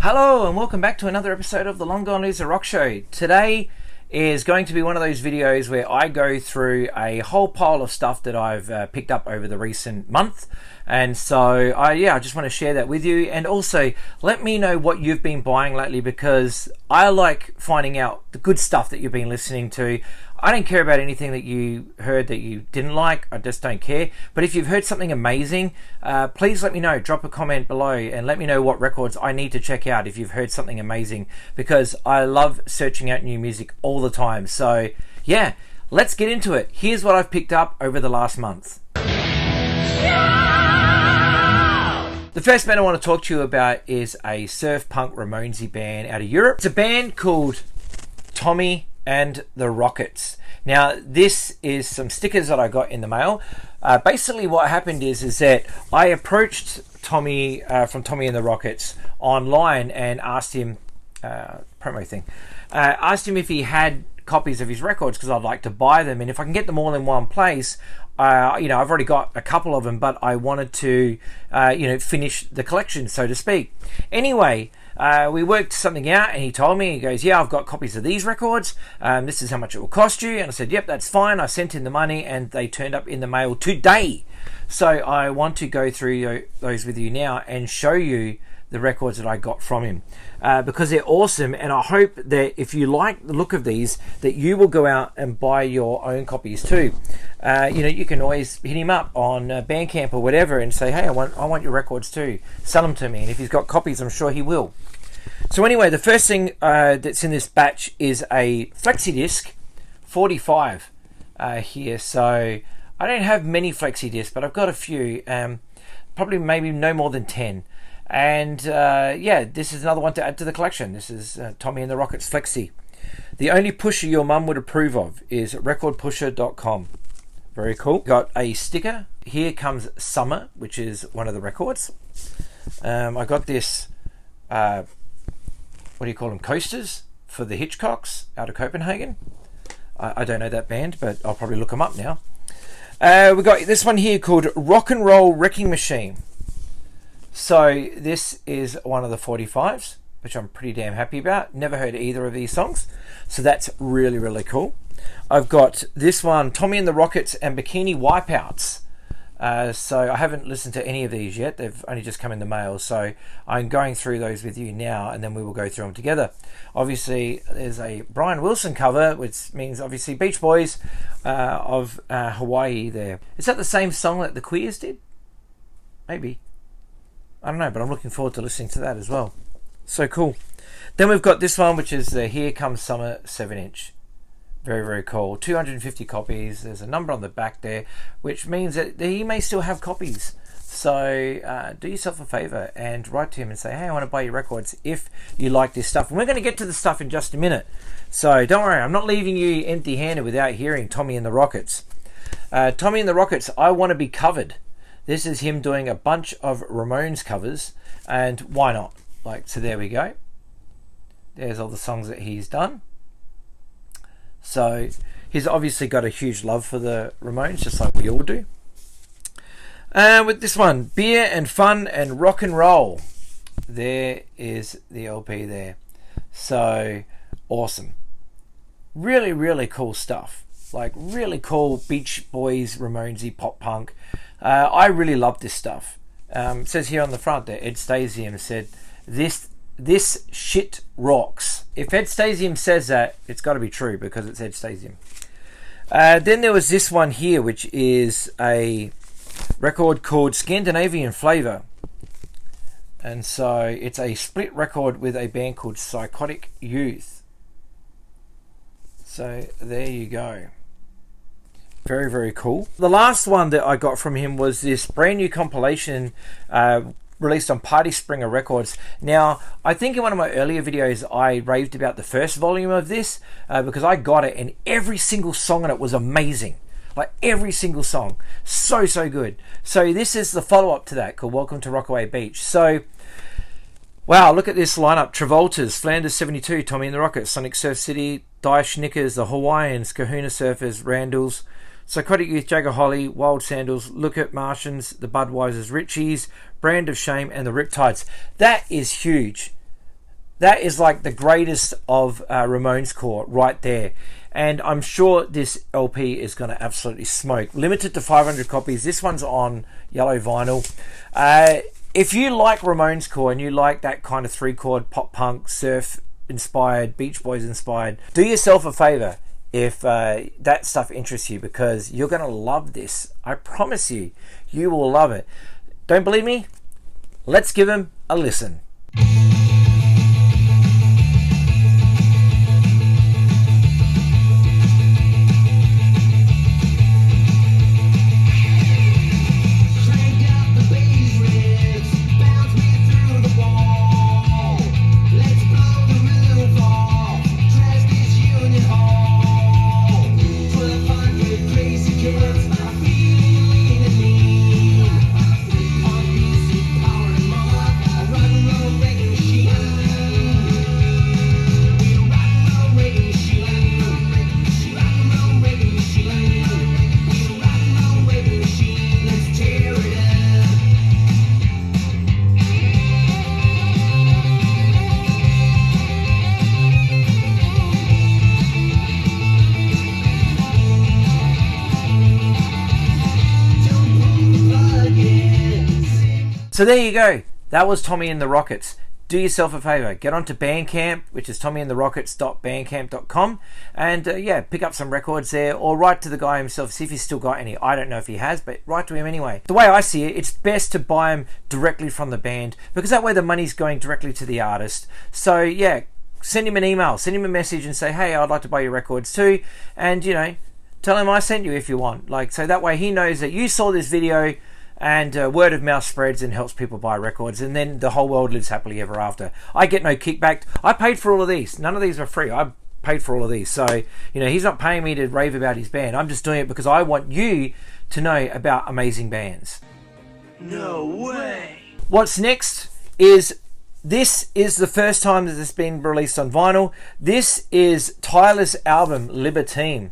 Hello and welcome back to another episode of the Long Gone Loser Rock Show. Today is going to be one of those videos where I go through a whole pile of stuff that I've picked up over the recent month. And so I just want to share that with you, and also let me know what you've been buying lately, because I like finding out the good stuff that you've been listening to. I don't care about anything that you heard that you didn't like. I just don't care. But if you've heard something amazing, please let me know. Drop a comment below and let me know what records I need to check out if you've heard something amazing, because I love searching out new music all the time. So yeah, let's get into it. Here's what I've picked up over the last month. The first band I want to talk to you about is a surf punk Ramonesy band out of Europe. It's a band called Tommy and the Rockets. Now, this is some stickers that I got in the mail. Basically, what happened is that I approached Tommy from Tommy and the Rockets online and asked him, asked him if he had copies of his records, because I'd like to buy them, and if I can get them all in one place. I've already got a couple of them, but I wanted to, finish the collection, so to speak. Anyway, we worked something out, and he told me, he goes, yeah, I've got copies of these records. This is how much it will cost you. And I said, yep, that's fine. I sent in the money, and they turned up in the mail today. So I want to go through those with you now and show you the records that I got from him, because they're awesome, and I hope that if you like the look of these, that you will go out and buy your own copies too. You can always hit him up on Bandcamp or whatever and say, hey, I want your records too. Sell them to me, and if he's got copies, I'm sure he will. So anyway, the first thing that's in this batch is a flexi disc 45 here. So I don't have many flexi discs, but I've got a few, probably maybe no more than 10. And this is another one to add to the collection. This is Tommy and the Rockets Flexi. The only pusher your mum would approve of is recordpusher.com. Very cool. Got a sticker. Here Comes Summer, which is one of the records. I got this, what do you call them, coasters for the Hitchcocks out of Copenhagen. I don't know that band, but I'll probably look them up now. We got this one here called Rock and Roll Wrecking Machine. So this is one of the 45s, which I'm pretty damn happy about. Never heard either of these songs, so that's really, really cool. I've got this one, Tommy and the Rockets and Bikini Wipeouts. So I haven't listened to any of these yet. They've only just come in the mail, so I'm going through those with you now, and then we will go through them together. Obviously, there's a Brian Wilson cover, which means obviously Beach Boys of Hawaii there. Is that the same song that the Queers did? Maybe. I don't know, but I'm looking forward to listening to that as well. So cool. Then we've got this one, which is the Here Comes Summer 7-inch. Very, very cool. 250 copies. There's a number on the back there, which means that he may still have copies. So do yourself a favor and write to him and say, hey, I want to buy your records if you like this stuff. And we're going to get to the stuff in just a minute. So don't worry, I'm not leaving you empty-handed without hearing Tommy and the Rockets. Tommy and the Rockets, I Want to Be Covered. This is him doing a bunch of Ramones covers, and why not? So there we go. There's all the songs that he's done. So he's obviously got a huge love for the Ramones, just like we all do. With this one, Beer and Fun and Rock and Roll. There is the LP there. So awesome. Really, really cool stuff. Really cool Beach Boys, Ramonesy, pop punk. I really love this stuff. It says here on the front that Ed Stasium said, this shit rocks. If Ed Stasium says that, it's got to be true, because it's Ed Stasium. Then there was this one here, which is a record called Scandinavian Flavor. And so it's a split record with a band called Psychotic Youth. So there you go. Very, very cool. The last one that I got from him was this brand new compilation released on Party Springer Records. Now, I think in one of my earlier videos I raved about the first volume of this because I got it and every single song on it was amazing. Every single song. So, so good. So this is the follow-up to that called Welcome to Rockaway Beach. So, wow, look at this lineup. Travolta's, Flanders 72, Tommy and the Rockets, Sonic Surf City, Dire Schnickers, The Hawaiians, Kahuna Surfers, Randalls, Psychotic Youth, Jagger Holly, Wild Sandals, Look at Martians, The Budweisers, Richies, Brand of Shame, and The Riptides. That is huge. that is like the greatest of Ramones core right there. And I'm sure this LP is going to absolutely smoke. Limited to 500 copies. This one's on yellow vinyl. If you like Ramones core and you like that kind of 3-chord pop punk, surf inspired, Beach Boys inspired, do yourself a favor if that stuff interests you, because you're going to love this. I promise you, you will love it. Don't believe me? Let's give him a listen. So there you go. That was Tommy and the Rockets. Do yourself a favor. Get onto Bandcamp, which is tommyandtherockets.bandcamp.com, and pick up some records there, or write to the guy himself, see if he's still got any. I don't know if he has, but write to him anyway. The way I see it, it's best to buy them directly from the band, because that way the money's going directly to the artist. So yeah, send him an email, send him a message and say, hey, I'd like to buy your records too, and tell him I sent you if you want. So that way he knows that you saw this video, and word of mouth spreads and helps people buy records, and then the whole world lives happily ever after. I get no kickback. I paid for all of these. None of these are free. I paid for all of these. So, he's not paying me to rave about his band. I'm just doing it because I want you to know about amazing bands. No way. What's next is, this is the first time that it's been released on vinyl. This is Tyler's album, Libertine.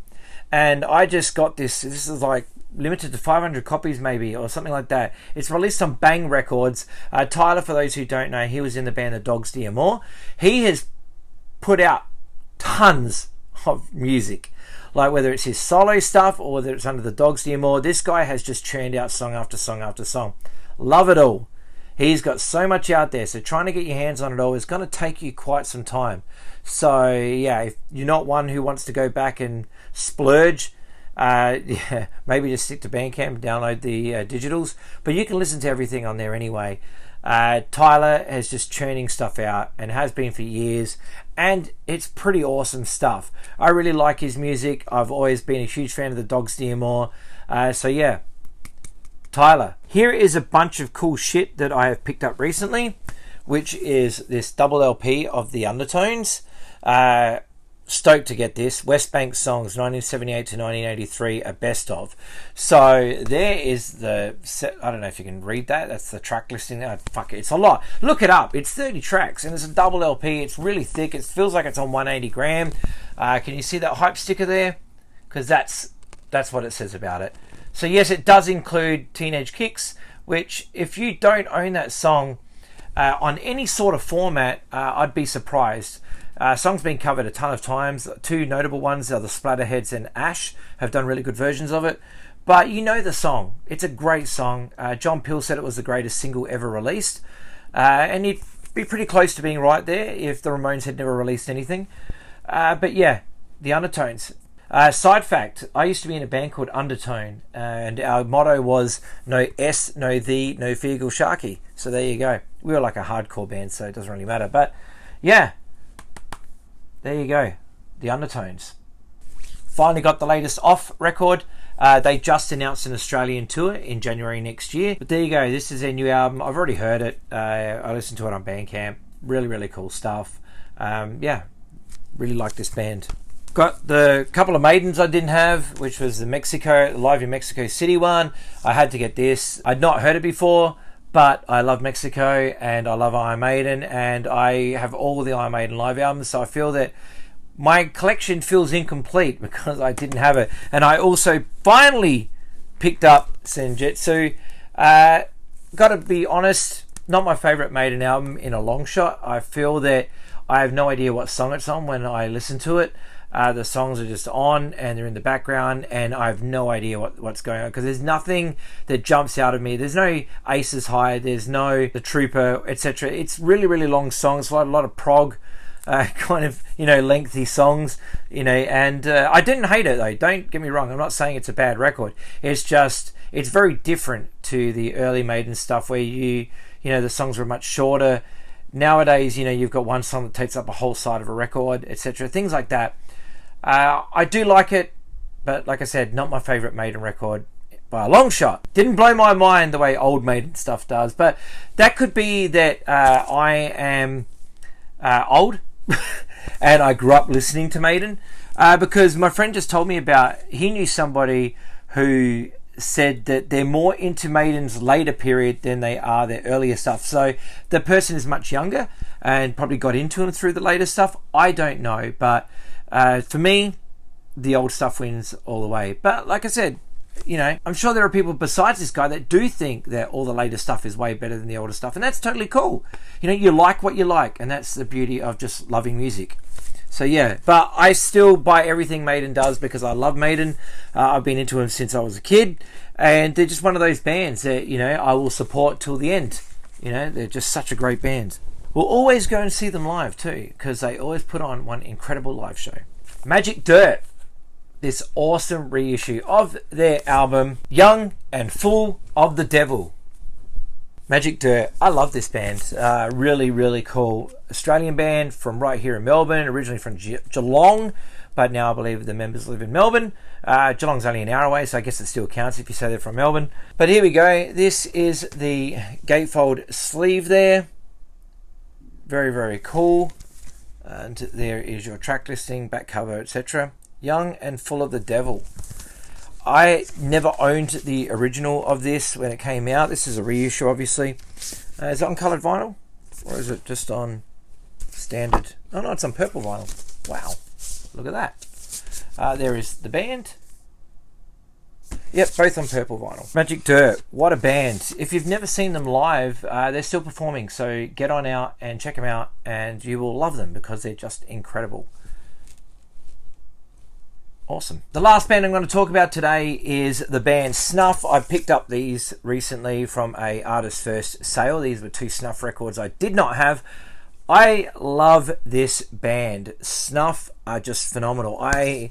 And I just got this. This is like limited to 500 copies maybe, or something like that. It's released on Bang Records. Tyler, for those who don't know, he was in the band The Dogs D'Amour. He has put out tons of music, like whether it's his solo stuff or whether it's under The Dogs D'Amour. This guy has just churned out song after song after song. Love it all. He's got so much out there, so trying to get your hands on it all is going to take you quite some time. So yeah, if you're not one who wants to go back and splurge, maybe just stick to Bandcamp and download the digitals, but you can listen to everything on there anyway. Tyler has just churning stuff out and has been for years, and it's pretty awesome stuff. I really like his music. I've always been a huge fan of the Dogs D'Amour. So yeah, Tyler. Here is a bunch of cool shit that I have picked up recently, which is this double LP of The Undertones. Stoked to get this. West Bank Songs 1978 to 1983, a best of. So there is the set. I don't know if you can read that. That's the track listing. Fuck it, it's a lot. Look it up. It's 30 tracks and it's a double LP. It's really thick. It feels like it's on 180 gram. Can you see that hype sticker there? Because that's what it says about it. So yes, it does include Teenage Kicks, which if you don't own that song on any sort of format, I'd be surprised. Song's been covered a ton of times. Two notable ones are the Splatterheads and Ash have done really good versions of it. But you know the song. It's a great song. John Peel said it was the greatest single ever released. And he'd be pretty close to being right there if the Ramones had never released anything. But yeah, The Undertones. Side fact, I used to be in a band called Undertone, and our motto was no S, no thee, no Feargal Sharky. So there you go. We were like a hardcore band, so it doesn't really matter. But yeah, there you go. The Undertones. Finally got the latest Off record. They just announced an Australian tour in January next year. But there you go. This is their new album. I've already heard it. I listened to it on Bandcamp. Really, really cool stuff. Yeah, really like this band. Got the couple of Maidens I didn't have, which was the Live in Mexico City one. I had to get this. I'd not heard it before, but I love Mexico and I love Iron Maiden, and I have all the Iron Maiden live albums, so I feel that my collection feels incomplete because I didn't have it. And I also finally picked up Senjutsu. Gotta be honest, not my favourite Maiden album in a long shot. I feel that I have no idea what song it's on when I listen to it. The songs are just on and they're in the background, and I have no idea what's going on, because there's nothing that jumps out of me. There's no Aces High, there's no The Trooper, etc. It's really, really long songs, a lot of prog, kind of, lengthy songs, and I didn't hate it though. Don't get me wrong. I'm not saying it's a bad record. It's just, it's very different to the early Maiden stuff where the songs were much shorter. Nowadays, you've got one song that takes up a whole side of a record, etc. Things like that. I do like it, but like I said, not my favourite Maiden record by a long shot. Didn't blow my mind the way old Maiden stuff does, but that could be that I am old and I grew up listening to Maiden, because my friend just told me he knew somebody who said that they're more into Maiden's later period than they are their earlier stuff. So the person is much younger and probably got into them through the later stuff. I don't know, but for me, the old stuff wins all the way. But like I said, I'm sure there are people besides this guy that do think that all the later stuff is way better than the older stuff, and that's totally cool. You like what you like, and that's the beauty of just loving music. So yeah, but I still buy everything Maiden does because I love Maiden. I've been into them since I was a kid, and they're just one of those bands that I will support till the end. They're just such a great band. We'll always go and see them live too, because they always put on one incredible live show. Magic Dirt, this awesome reissue of their album Young and Full of the Devil. Magic Dirt, I love this band. Really, really cool Australian band from right here in Melbourne, originally from Geelong, but now I believe the members live in Melbourne. Geelong's only an hour away, so I guess it still counts if you say they're from Melbourne. But here we go. This is the gatefold sleeve there. Very, very cool. And there is your track listing, back cover, etc. Young and Full of the Devil. I never owned the original of this when it came out. This is a reissue, obviously. Is it on coloured vinyl? Or is it just on standard? Oh no, it's on purple vinyl. Wow. Look at that. There is the band. Yep, both on purple vinyl. Magic Dirt, what a band. If you've never seen them live, they're still performing, so get on out and check them out, and you will love them because they're just incredible. Awesome. The last band I'm going to talk about today is the band Snuff. I picked up these recently from a Artist First sale. These were 2 Snuff records I did not have. I love this band. Snuff are just phenomenal. I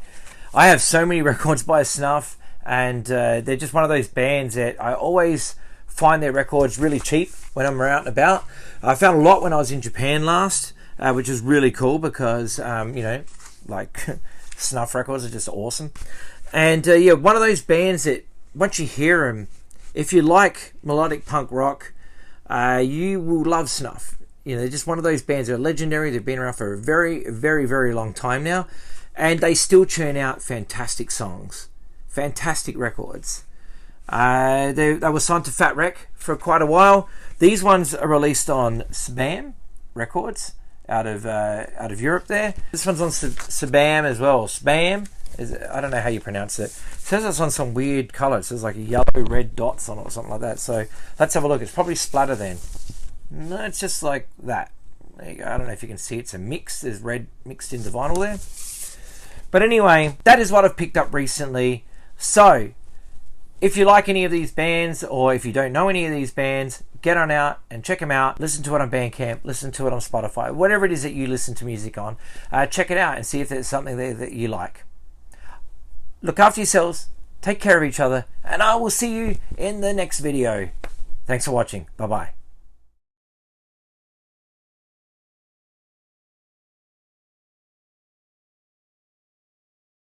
have so many records by Snuff, and they're just one of those bands that I always find their records really cheap when I'm out and about. I found a lot when I was in Japan last, which is really cool because, Snuff records are just awesome. And one of those bands that once you hear them, if you like melodic punk rock, you will love Snuff. They're just one of those bands that are legendary. They've been around for a very, very, very long time now, and they still churn out fantastic songs, fantastic records. They were signed to Fat Wreck for quite a while. These ones are released on SBAM Records out of Europe there. This one's on SBAM as well. SBAM, I don't know how you pronounce it. It says it's on some weird colour. It says like a yellow red dots on it or something like that. So let's have a look. It's probably Splatter then. No, it's just like that. There you go. I don't know if you can see it's a mix. There's red mixed into vinyl there. But anyway, that is what I've picked up recently. So if you like any of these bands, or if you don't know any of these bands, get on out and check them out. Listen to it on Bandcamp, listen to it on Spotify, whatever it is that you listen to music on. Check it out and see if there's something there that you like. Look after yourselves, take care of each other, and I will see you in the next video. Thanks for watching. Bye bye.